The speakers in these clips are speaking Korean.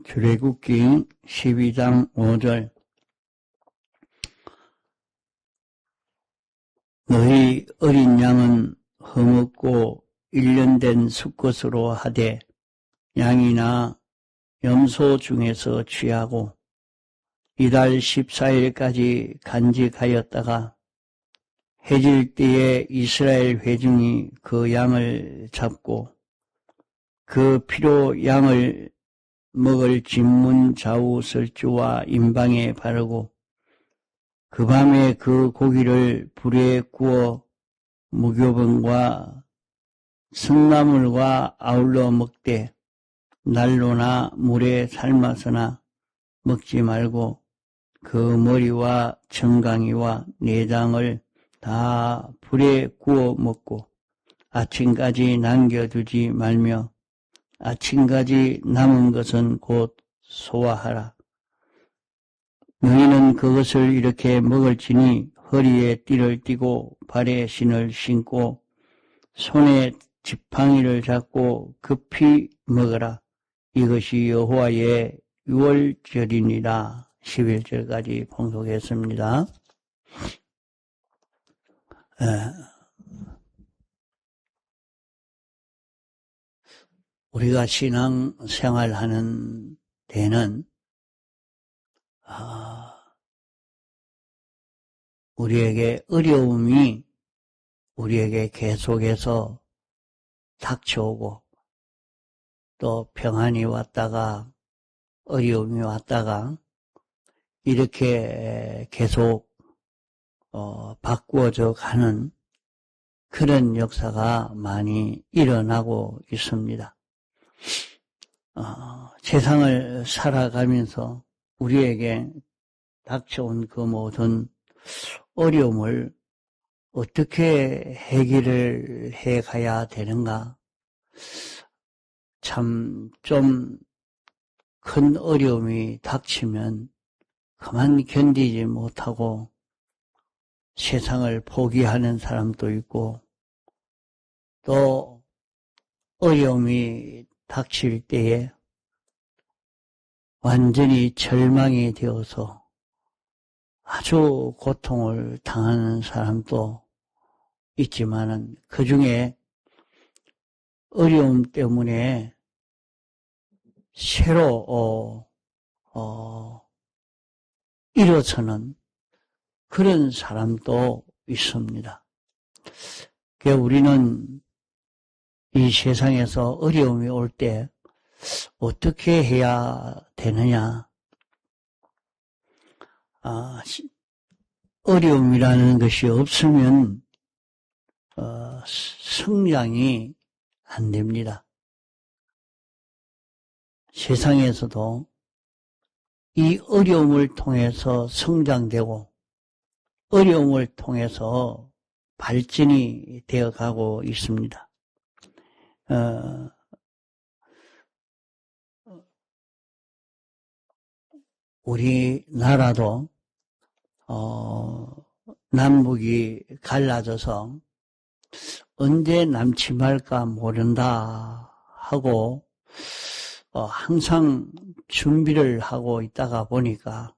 출애굽기 12장 5절. 너희 어린 양은 허먹고 1년 된 수컷으로 하되 양이나 염소 중에서 취하고 이달 14일까지 간직하였다가 해질 때에 이스라엘 회중이 그 양을 잡고 그 피로 양을 먹을 진문 좌우 설주와 임방에 바르고 그 밤에 그 고기를 불에 구워 무교병과 성나물과 아울러 먹되 난로나 물에 삶아서나 먹지 말고 그 머리와 정강이와 내장을 다 불에 구워 먹고 아침까지 남겨두지 말며 아침까지 남은 것은 곧 소화하라. 너희는 그것을 이렇게 먹을지니 허리에 띠를 띠고 발에 신을 신고 손에 지팡이를 잡고 급히 먹으라. 이것이 여호와의 유월절이니라. 11절까지 봉독했습니다. 우리가 신앙생활하는 데는 우리에게 어려움이 우리에게 계속해서 닥쳐오고 또 평안이 왔다가 어려움이 왔다가 이렇게 계속 바꾸어져 가는 그런 역사가 많이 일어나고 있습니다. 세상을 살아가면서 우리에게 닥쳐온 그 모든 어려움을 어떻게 해결을 해 가야 되는가? 참 좀 큰 어려움이 닥치면 그만 견디지 못하고 세상을 포기하는 사람도 있고 또 어려움이 닥칠 때에 완전히 절망이 되어서 아주 고통을 당하는 사람도 있지만은 그 중에 어려움 때문에 새로 일어서는 그런 사람도 있습니다. 그러니까 우리는 이 세상에서 어려움이 올 때 어떻게 해야 되느냐? 어려움이라는 것이 없으면 성장이 안 됩니다. 세상에서도 이 어려움을 통해서 성장되고 어려움을 통해서 발전이 되어가고 있습니다. 우리나라도 남북이 갈라져서 언제 남침할까 모른다 하고 항상 준비를 하고 있다가 보니까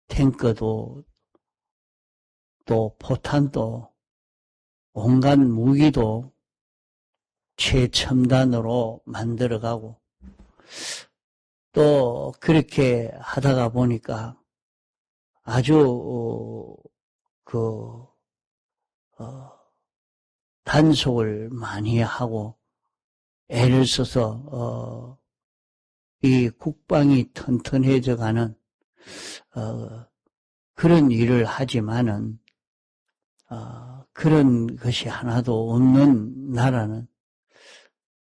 탱크도 또 포탄도 온갖 무기도 최첨단으로 만들어가고 또 그렇게 하다가 보니까 아주 단속을 많이 하고 애를 써서 이 국방이 튼튼해져 가는 그런 일을 하지만은 그런 것이 하나도 없는 나라는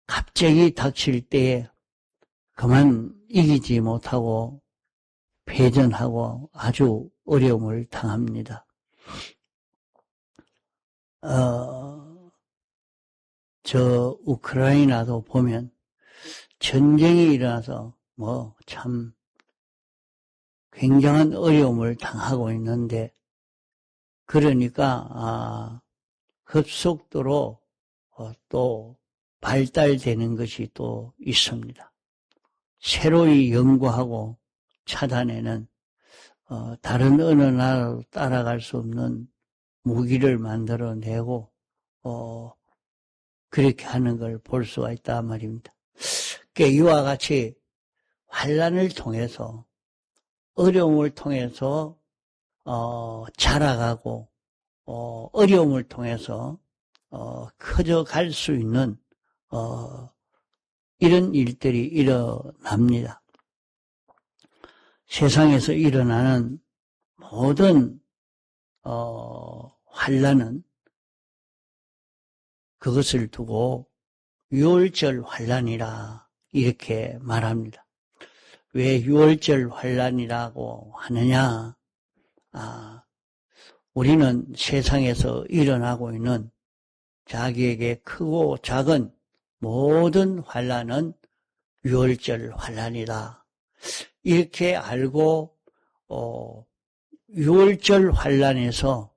갑자기 닥칠 때에 그만 이기지 못하고 패전하고 아주 어려움을 당합니다. 저 우크라이나도 보면 전쟁이 일어나서 참 굉장한 어려움을 당하고 있는데 그러니까 급속도로 또 발달되는 것이 또 있습니다. 새로이 연구하고 찾아내는 다른 어느 나라로 따라갈 수 없는 무기를 만들어내고 그렇게 하는 걸 볼 수가 있다 말입니다. 그러니까 이와 같이 환난을 통해서 어려움을 통해서 자라가고 어려움을 통해서 커져갈 수 있는 이런 일들이 일어납니다. 세상에서 일어나는 모든 환난은 그것을 두고 유월절 환난이라 이렇게 말합니다. 왜 유월절 환난이라고 하느냐? 우리는 세상에서 일어나고 있는 자기에게 크고 작은 모든 환난은 유월절 환난이다. 이렇게 알고 유월절 환난에서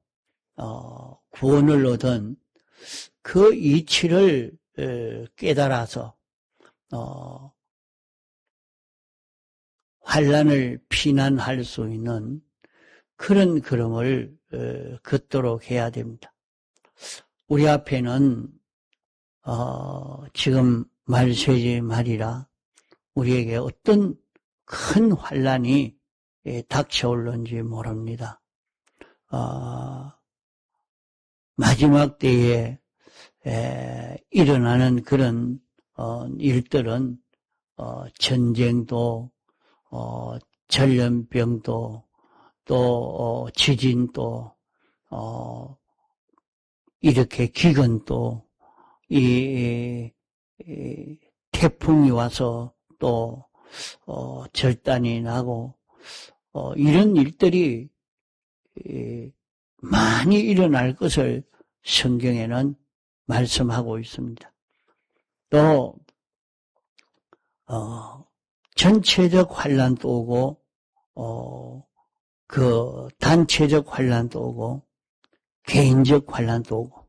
구원을 얻은 그 이치를 깨달아서 환난을 피난할 수 있는 그런 걸음을 걷도록 해야 됩니다. 우리 앞에는 지금 말세지 말이라 우리에게 어떤 큰 환난이 닥쳐올는지 모릅니다. 마지막 때에 일어나는 그런 일들은 전쟁도 전염병도 또 지진도 이렇게 기근도 이 태풍이 와서 또 절단이 나고 이런 일들이 많이 일어날 것을 성경에는 말씀하고 있습니다. 또 전체적 환난도 오고 그 단체적 환난도 오고 개인적 환난도 오고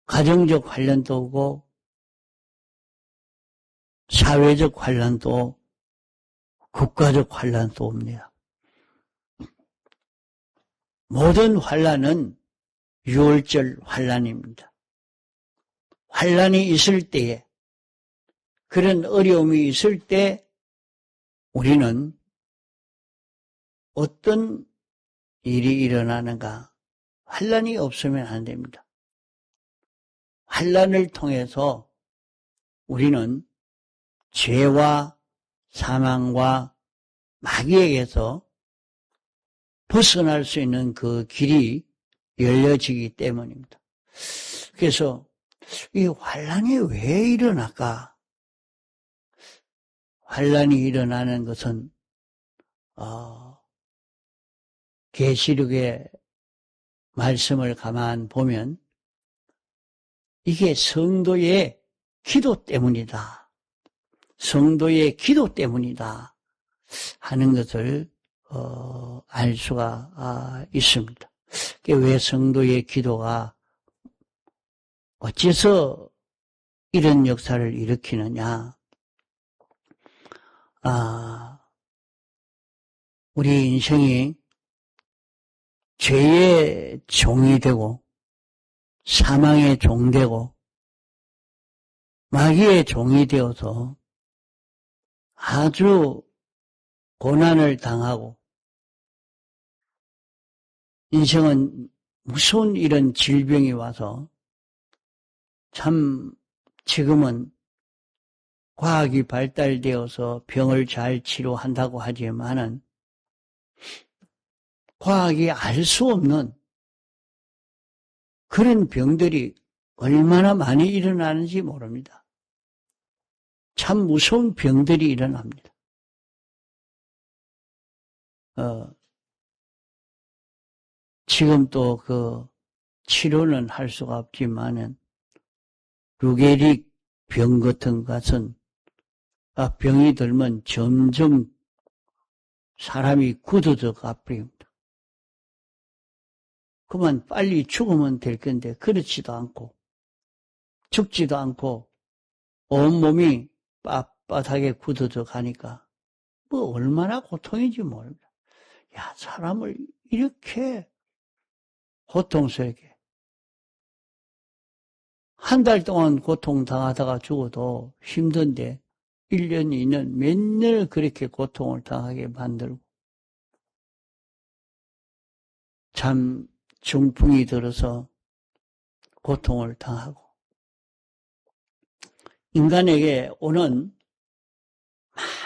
가정적 환난도 오고 사회적 환난도 국가적 환난도 옵니다. 모든 환난은 유월절 환난입니다. 환난이 있을 때에 그런 어려움이 있을 때 우리는 어떤 일이 일어나는가? 환난이 없으면 안 됩니다. 환난을 통해서 우리는 죄와 사망과 마귀에게서 벗어날 수 있는 그 길이 열려지기 때문입니다. 그래서 이 환난이 왜 일어날까? 환난이 일어나는 것은 계시록의 말씀을 가만 보면 이게 성도의 기도 때문이다. 성도의 기도 때문이다 하는 것을 알 수가 있습니다. 왜 성도의 기도가 어째서 이런 역사를 일으키느냐? 우리 인생이 죄의 종이 되고 사망의 종 되고 마귀의 종이 되어서 아주 고난을 당하고 인생은 무서운 이런 질병이 와서 참 지금은 과학이 발달되어서 병을 잘 치료한다고 하지만은 과학이 알 수 없는 그런 병들이 얼마나 많이 일어나는지 모릅니다. 참 무서운 병들이 일어납니다. 지금 또 그 치료는 할 수가 없지만은 루게릭 병 같은 것은 병이 들면 점점 사람이 굳어져 가버립니다. 그만 빨리 죽으면 될 건데 그렇지도 않고 죽지도 않고 온몸이 빳빳하게 굳어져 가니까 뭐 얼마나 고통인지 모릅니다. 야, 사람을 이렇게 고통스럽게 한 달 동안 고통당하다가 죽어도 힘든데 1년, 2년, 몇 년을 그렇게 고통을 당하게 만들고 참 중풍이 들어서 고통을 당하고 인간에게 오는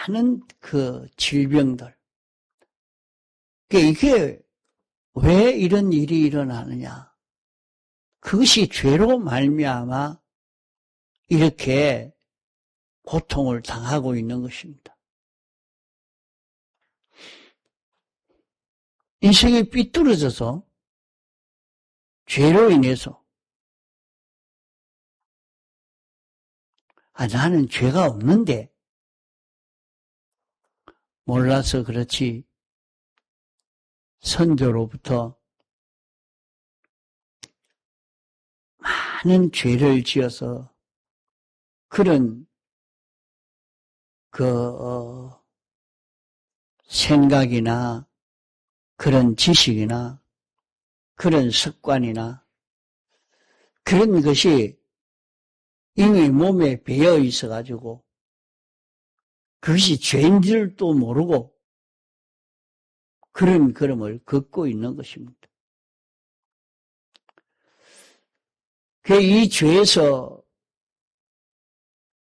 많은 그 질병들 이게 왜 이런 일이 일어나느냐 그것이 죄로 말미암아 이렇게 고통을 당하고 있는 것입니다. 인생이 삐뚤어져서 죄로 인해서 나는 죄가 없는데 몰라서 그렇지 선조로부터 많은 죄를 지어서 그런 생각이나 그런 지식이나 그런 습관이나 그런 것이 이미 몸에 배어 있어가지고 그것이 죄인 줄도 모르고 그런 걸음을 걷고 있는 것입니다. 이 죄에서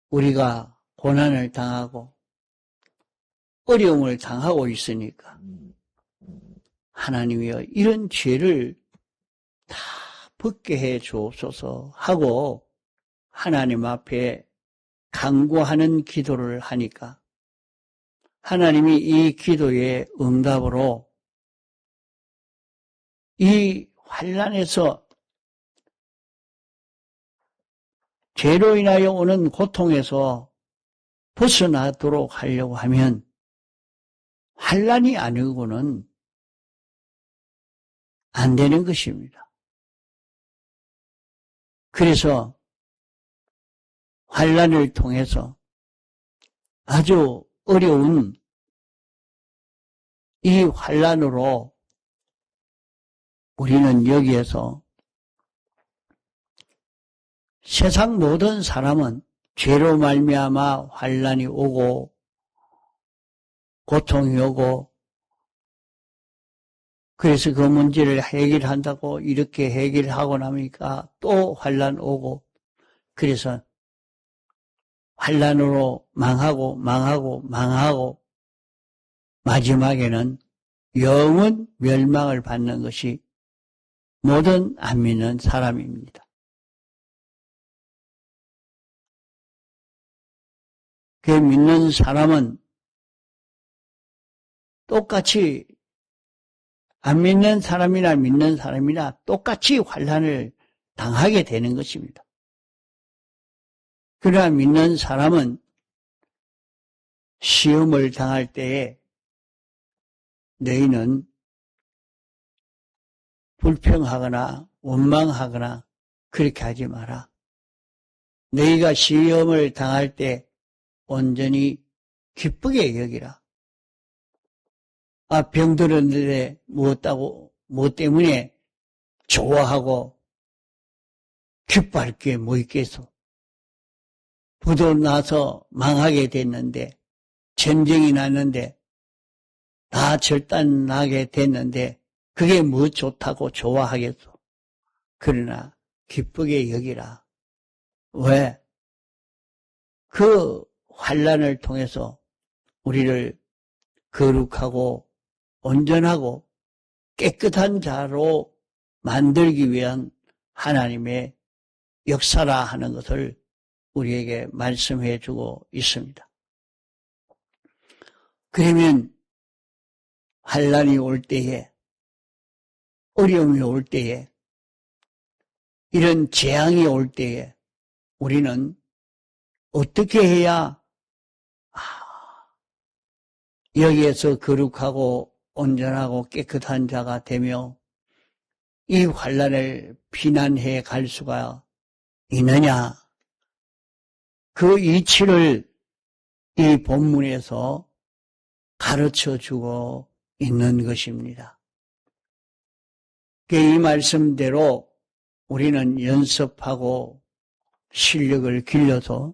우리가 고난을 당하고 어려움을 당하고 있으니까 하나님이여 이런 죄를 다 벗게 해 주옵소서 하고 하나님 앞에 간구하는 기도를 하니까 하나님이 이 기도의 응답으로 이 환난에서 죄로 인하여 오는 고통에서 벗어나도록 하려고 하면 환난이 아니고는 안 되는 것입니다. 그래서 환난을 통해서 아주 어려운 이 환난으로 우리는 여기에서 세상 모든 사람은 죄로 말미암아 환난이 오고 고통이 오고 그래서 그 문제를 해결한다고 이렇게 해결하고 나니까 또 환난 오고 그래서 환난으로 망하고 마지막에는 영원 멸망을 받는 것이 모든 안 믿는 사람입니다. 그 믿는 사람은 똑같이 안 믿는 사람이나 믿는 사람이나 똑같이 환난을 당하게 되는 것입니다. 그러나 믿는 사람은 시험을 당할 때에 너희는 불평하거나 원망하거나 그렇게 하지 마라. 너희가 시험을 당할 때 온전히 기쁘게 여기라. 병들었는데 무엇 때문에 좋아하고 기뻐할 게 뭐 있겠어. 부도 나서 망하게 됐는데 전쟁이 났는데 다 절단나게 됐는데 그게 뭐 좋다고 좋아하겠어. 그러나 기쁘게 여기라. 왜? 그 환난을 통해서 우리를 거룩하고 온전하고 깨끗한 자로 만들기 위한 하나님의 역사라 하는 것을 우리에게 말씀해 주고 있습니다. 그러면 환난이 올 때에 어려움이 올 때에 이런 재앙이 올 때에 우리는 어떻게 해야 여기에서 거룩하고 온전하고 깨끗한 자가 되며 이 환난을 피난해 갈 수가 있느냐? 그 이치를 이 본문에서 가르쳐 주고 있는 것입니다. 이 말씀대로 우리는 연습하고 실력을 길러서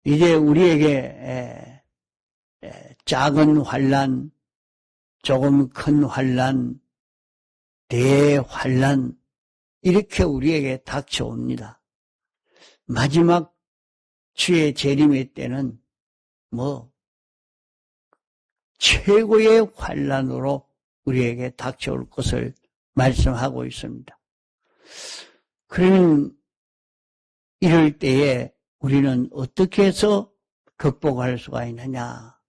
이제 우리에게 작은 환난, 조금 큰 환난, 대환난 이렇게 우리에게 닥쳐옵니다. 마지막 주의 재림의 때는 최고의 환난으로 우리에게 닥쳐올 것을 말씀하고 있습니다. 그러면 이럴 때에 우리는 어떻게 해서 극복할 수가 있느냐?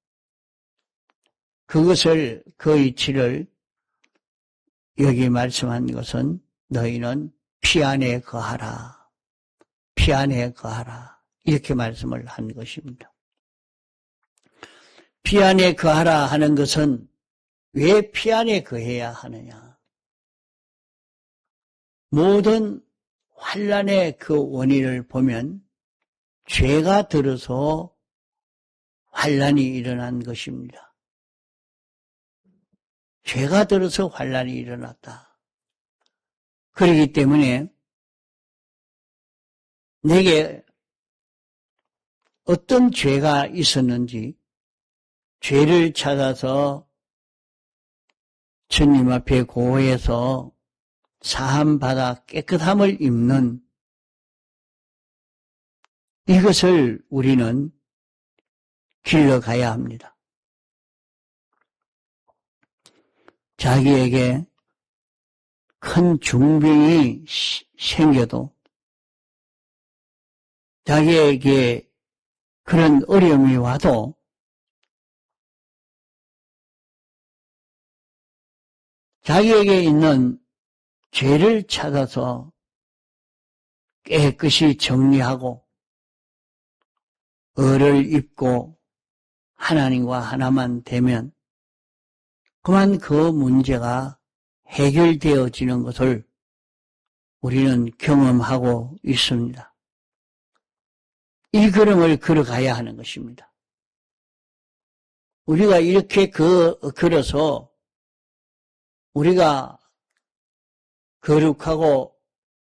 그것을 그 이치를 여기 말씀한 것은 너희는 피 안에 거하라. 피 안에 거하라. 이렇게 말씀을 한 것입니다. 피 안에 거하라 하는 것은 왜 피 안에 거해야 하느냐? 모든 환난의 그 원인을 보면 죄가 들어서 환난이 일어난 것입니다. 죄가 들어서 환난이 일어났다. 그렇기 때문에 내게 어떤 죄가 있었는지 죄를 찾아서 주님 앞에 고해서 사함받아 깨끗함을 입는 이것을 우리는 길러가야 합니다. 자기에게 큰 중병이 생겨도 자기에게 그런 어려움이 와도 자기에게 있는 죄를 찾아서 깨끗이 정리하고 의를 입고 하나님과 하나만 되면 그만 그 문제가 해결되어지는 것을 우리는 경험하고 있습니다. 이 걸음을 걸어가야 하는 것입니다. 우리가 이렇게 걸어서 우리가 거룩하고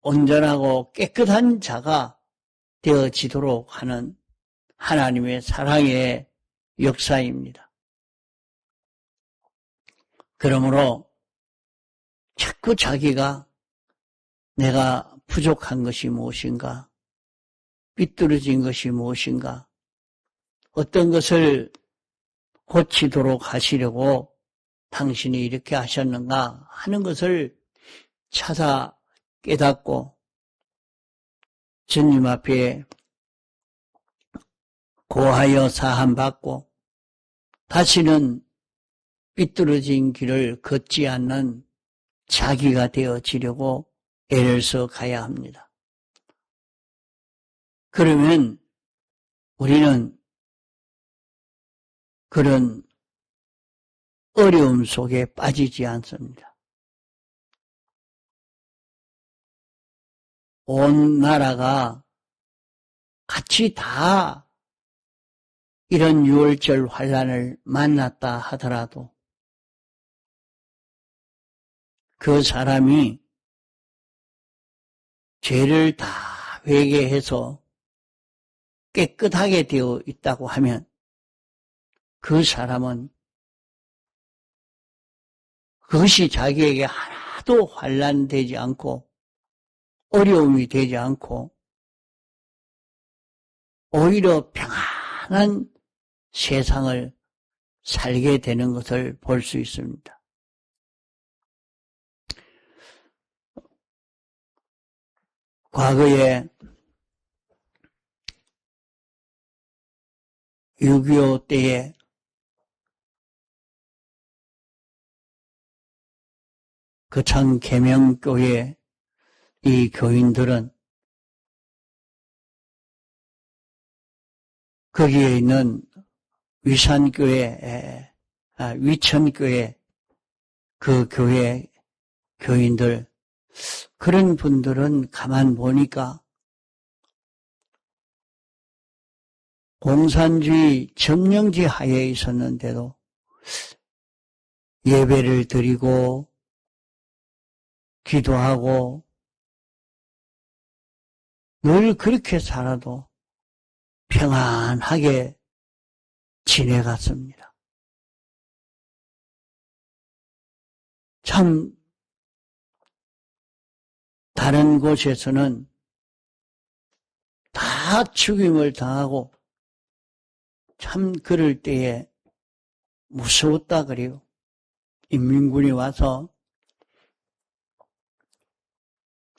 온전하고 깨끗한 자가 되어지도록 하는 하나님의 사랑의 역사입니다. 그러므로 자꾸 자기가 내가 부족한 것이 무엇인가, 삐뚤어진 것이 무엇인가, 어떤 것을 고치도록 하시려고 당신이 이렇게 하셨는가 하는 것을 찾아 깨닫고 주님 앞에 고하여 사함받고 다시는 삐뚤어진 길을 걷지 않는 자기가 되어지려고 애를 써 가야 합니다. 그러면 우리는 그런 어려움 속에 빠지지 않습니다. 온 나라가 같이 다 이런 유월절 환난을 만났다 하더라도 그 사람이 죄를 다 회개해서 깨끗하게 되어 있다고 하면 그 사람은 그것이 자기에게 하나도 환난되지 않고 어려움이 되지 않고 오히려 평안한 세상을 살게 되는 것을 볼 수 있습니다. 과거에 6.25 때에 거창 계명교회 이 교인들은 거기에 있는 위산교회, 위천교회 그 교회 교인들 그런 분들은 가만 보니까 공산주의 점령지 하에 있었는데도 예배를 드리고 기도하고 늘 그렇게 살아도 평안하게 지내갔습니다. 참 다른 곳에서는 다 죽임을 당하고 참 그럴 때에 무서웠다 그래요. 인민군이 와서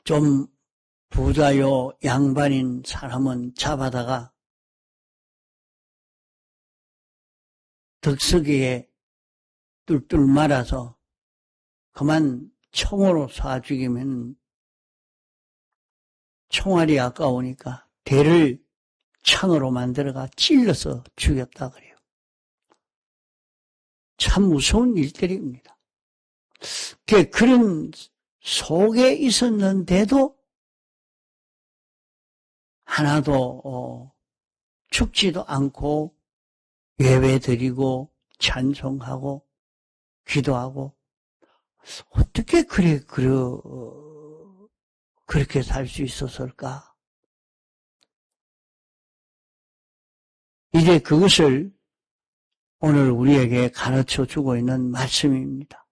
좀 부자요 양반인 사람은 잡아다가 덕석이에 뚫뚫 말아서 그만 총으로 쏴 죽이면 총알이 아까우니까 대를 창으로 만들어가 찔러서 죽였다 그래요. 참 무서운 일들입니다. 그런 속에 있었는데도 하나도 죽지도 않고 예배드리고 찬송하고 기도하고 어떻게 그렇게 살 수 있었을까? 이제 그것을 오늘 우리에게 가르쳐 주고 있는 말씀입니다.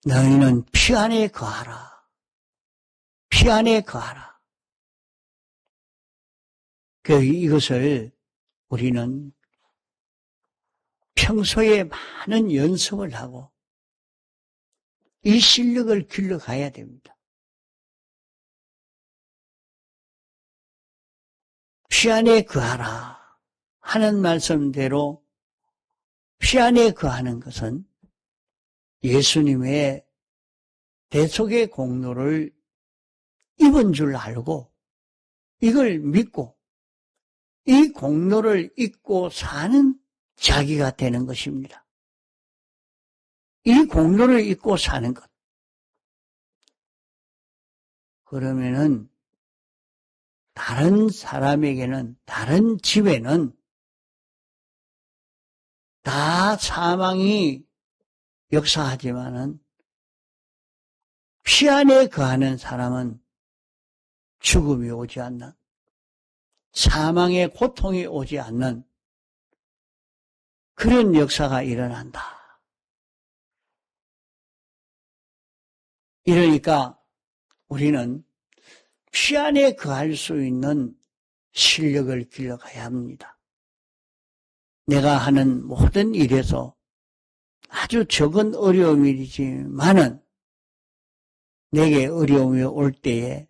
너희는 피 안에 거하라. 피 안에 거하라. 이것을 우리는 평소에 많은 연습을 하고 이 실력을 길러가야 됩니다. 피 안에 거하라 하는 말씀대로 피 안에 거하는 것은 예수님의 대속의 공로를 입은 줄 알고 이걸 믿고 이 공로를 잊고 사는 자기가 되는 것입니다. 이 공로를 잊고 사는 것. 그러면은 다른 사람에게는, 다른 집에는 다 사망이 역사하지만은 피 안에 거하는 사람은 죽음이 오지 않는, 사망의 고통이 오지 않는 그런 역사가 일어난다. 이러니까 우리는 피 안에 거할 수 있는 실력을 길러가야 합니다. 내가 하는 모든 일에서 아주 적은 어려움이지만은 내게 어려움이 올 때에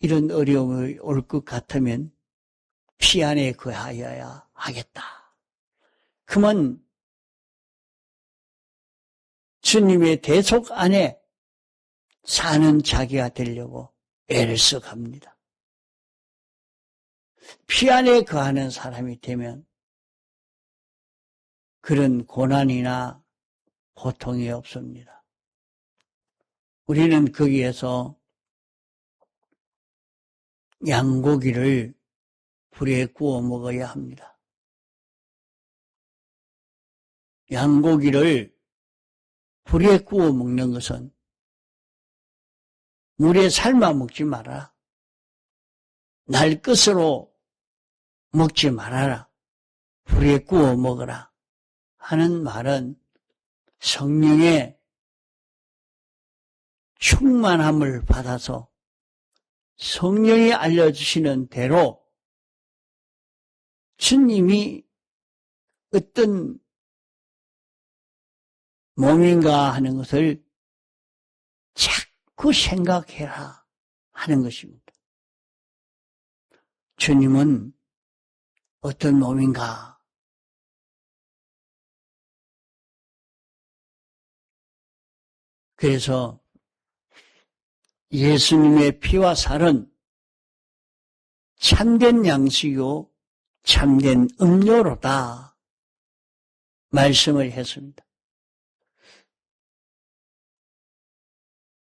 이런 어려움이 올 것 같으면 피 안에 거하여야 하겠다. 그러면 주님의 대속 안에 사는 자기가 되려고 애를 써갑니다. 피 안에 거하는 사람이 되면 그런 고난이나 고통이 없습니다. 우리는 거기에서 양고기를 불에 구워 먹어야 합니다. 양고기를 불에 구워 먹는 것은 물에 삶아 먹지 말아라. 날 것으로 먹지 말아라. 불에 구워 먹어라. 하는 말은 성령의 충만함을 받아서 성령이 알려주시는 대로 주님이 어떤 몸인가 하는 것을 자꾸 생각해라 하는 것입니다. 주님은 어떤 몸인가? 그래서 예수님의 피와 살은 참된 양식이요 참된 음료로다 말씀을 했습니다.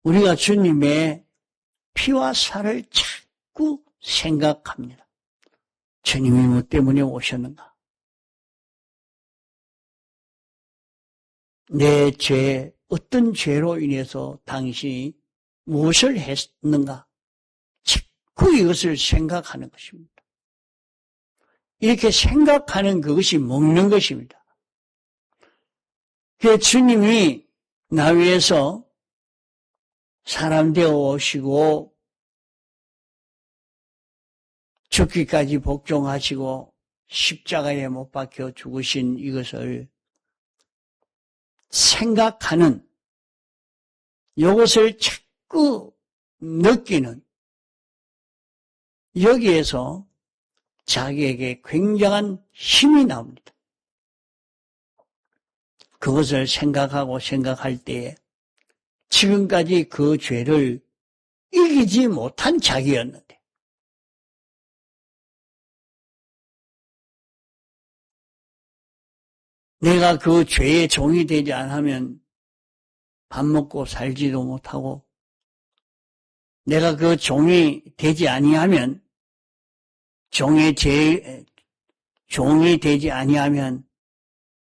우리가 주님의 피와 살을 자꾸 생각합니다. 주님이 뭐 때문에 오셨는가? 내 죄, 어떤 죄로 인해서 당신이 무엇을 했는가? 자꾸 이것을 생각하는 것입니다. 이렇게 생각하는 그것이 먹는 것입니다. 그 주님이 나 위해서 사람 되어 오시고 죽기까지 복종하시고 십자가에 못 박혀 죽으신 이것을 생각하는, 이것을 자꾸 느끼는, 여기에서 자기에게 굉장한 힘이 나옵니다. 그것을 생각하고 생각할 때에 지금까지 그 죄를 이기지 못한 자기였는데, 내가 그 죄의 종이 되지 않으면 밥 먹고 살지도 못하고, 내가 그 종이 되지 아니하면, 종이 되지 아니하면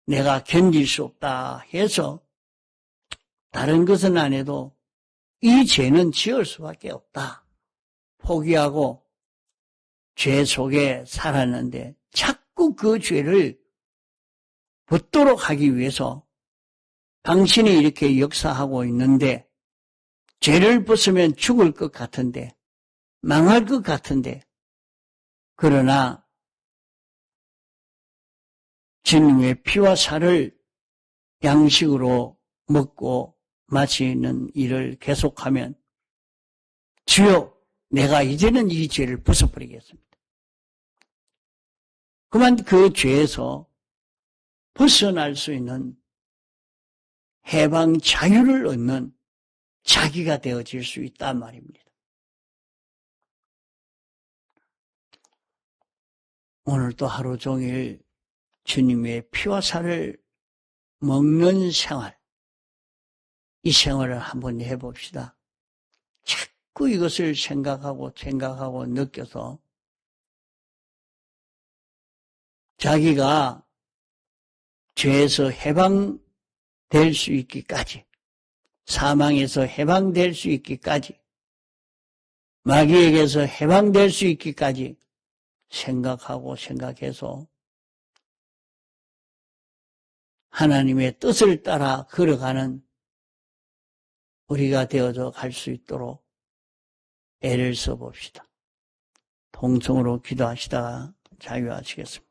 내가 견딜 수 없다 해서 다른 것은 안 해도 이 죄는 지을 수밖에 없다 포기하고 죄 속에 살았는데, 자꾸 그 죄를 벗도록 하기 위해서 당신이 이렇게 역사하고 있는데, 죄를 벗으면 죽을 것 같은데, 망할 것 같은데, 그러나 주님의 피와 살을 양식으로 먹고 마시는 일을 계속하면, 주여, 내가 이제는 이 죄를 벗어버리겠습니다. 그만 그 죄에서 벗어날 수 있는 해방 자유를 얻는 자기가 되어질 수 있단 말입니다. 오늘도 하루 종일 주님의 피와 살을 먹는 생활, 이 생활을 한번 해봅시다. 자꾸 이것을 생각하고 느껴서 자기가 죄에서 해방될 수 있기까지, 사망에서 해방될 수 있기까지, 마귀에게서 해방될 수 있기까지 생각해서 하나님의 뜻을 따라 걸어가는 우리가 되어져 갈 수 있도록 애를 써봅시다. 통성으로 기도하시다가 자유하시겠습니다.